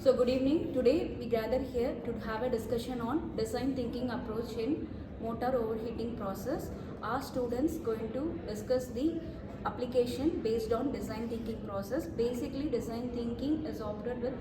So good evening. Today we gather here to have a discussion on design thinking approach in motor overheating process. Our students going to discuss the application based on design thinking process. Basically design thinking is operated with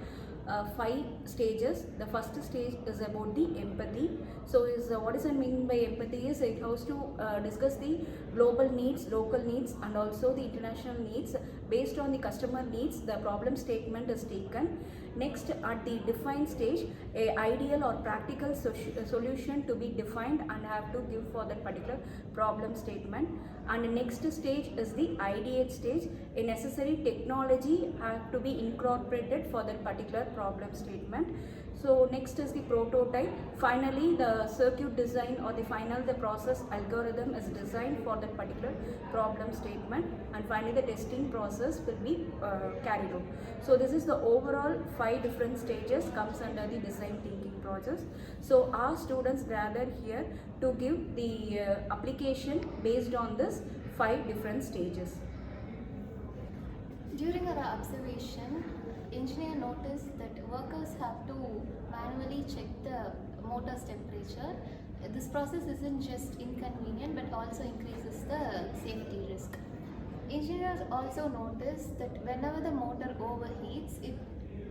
5 stages. The first stage is about the empathy. So what is I mean by empathy is it has to discuss the global needs, local needs and also the international needs. Based on the customer needs, the problem statement is taken. Next, at the define stage, a ideal or practical solution to be defined and have to give for that particular problem statement. And the next stage is the ideate stage. A necessary technology have to be incorporated for that particular problem statement. So next is the prototype. Finally, the circuit design or the process algorithm is designed for that particular problem statement. And finally, the testing process will be carried out. So this is the overall 5 different stages comes under the design thinking process. So our students gather here to give the application based on this 5 different stages. During our observation, engineer noticed that workers have to manually check the motor's temperature. This process isn't just inconvenient but also increases the safety risk. Engineers also noticed that whenever the motor overheats,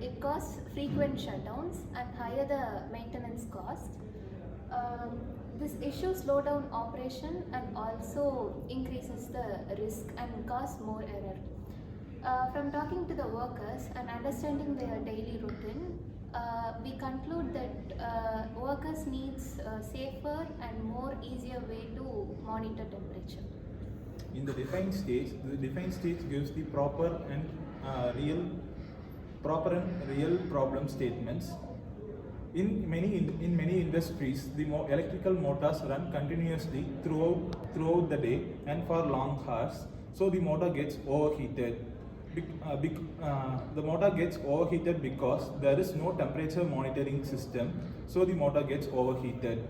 it causes frequent shutdowns and higher the maintenance cost. This issue slows down operation and also increases the risk and cause more error. From talking to the workers and understanding their daily routine, we conclude that workers needs a safer and more easier way to monitor temperature. In the defined stage gives the proper and real problem statements. In many industries, the electrical motors run continuously throughout the day and for long hours. So the motor gets overheated. The motor gets overheated because there is no temperature monitoring system. So the motor gets overheated.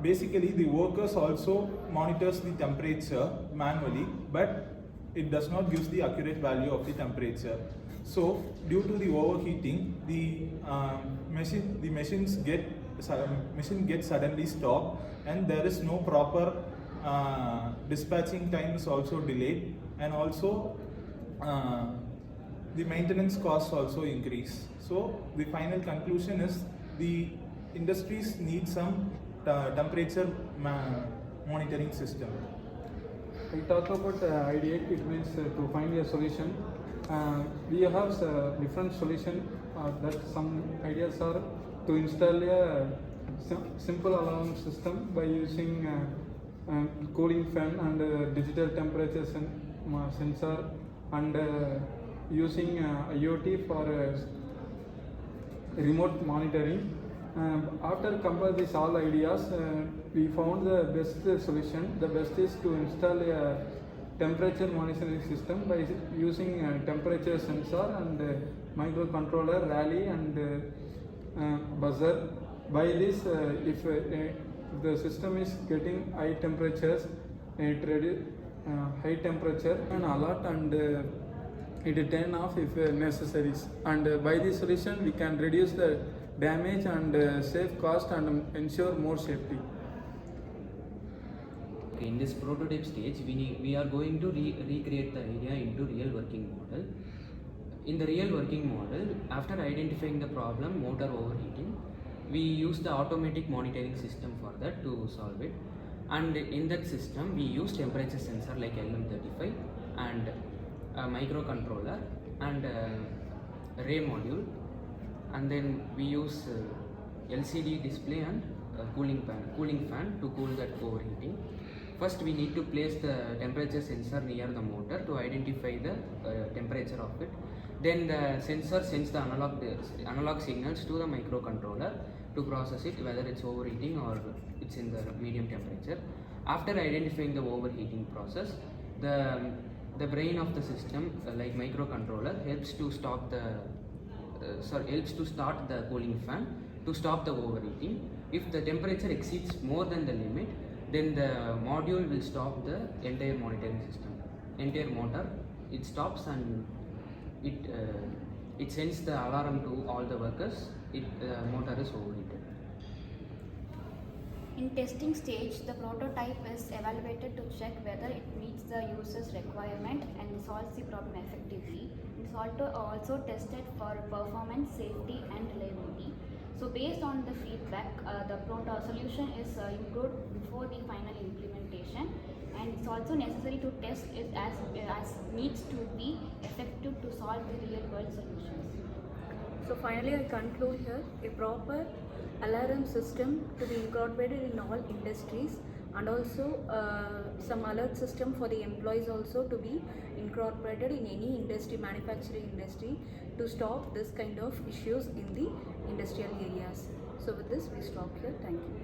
Basically, the workers also monitors the temperature manually, but it does not give the accurate value of the temperature. So, due to the overheating, the machine gets suddenly stopped, and there is no proper dispatching time is also delayed, and also the maintenance costs also increase. So, the final conclusion is the industries need some temperature monitoring system. I talk about ideate, it means to find a solution. We have different solution that some ideas are to install a simple alarm system by using cooling fan and digital temperature sensor and using IoT for remote monitoring. After comparing these all ideas, we found the best solution. The best is to install a temperature monitoring system by using a temperature sensor and microcontroller, rally and buzzer. By this, if the system is getting high temperatures, it reduces high temperature and alert and it turn off if necessary. And by this solution, we can reduce the damage and save cost and ensure more safety. Okay, in this prototype stage, we are going to recreate the idea into real working model. In the real working model, after identifying the problem, motor overheating, we use the automatic monitoring system for that to solve it. And in that system, we use temperature sensor like LM35 and a microcontroller and array module. And then we use LCD display and cooling fan to cool that overheating. First, we need to place the temperature sensor near the motor to identify the temperature of it. Then the sensor sends the analog signals to the microcontroller to process it, whether it's overheating or it's in the medium temperature. After identifying the overheating process, the brain of the system, like microcontroller, helps to start the cooling fan to stop the overheating. If the temperature exceeds more than the limit, then the module will stop the entire monitoring system, entire motor. It stops and it it sends the alarm to all the workers. Motor is overheated. In testing stage, the prototype is evaluated to check whether it meets the user's requirement and solves the problem effectively. It's also tested for performance, safety and reliability. So based on the feedback, the solution is improved before the final implementation, and it's also necessary to test it as needs to be effective to solve the real world solutions. So finally, I conclude here, a proper alarm system to be incorporated in all industries, and also some alert system for the employees also to be incorporated in any industry, manufacturing industry, to stop this kind of issues in the industrial areas. So with this we stop here. Thank you.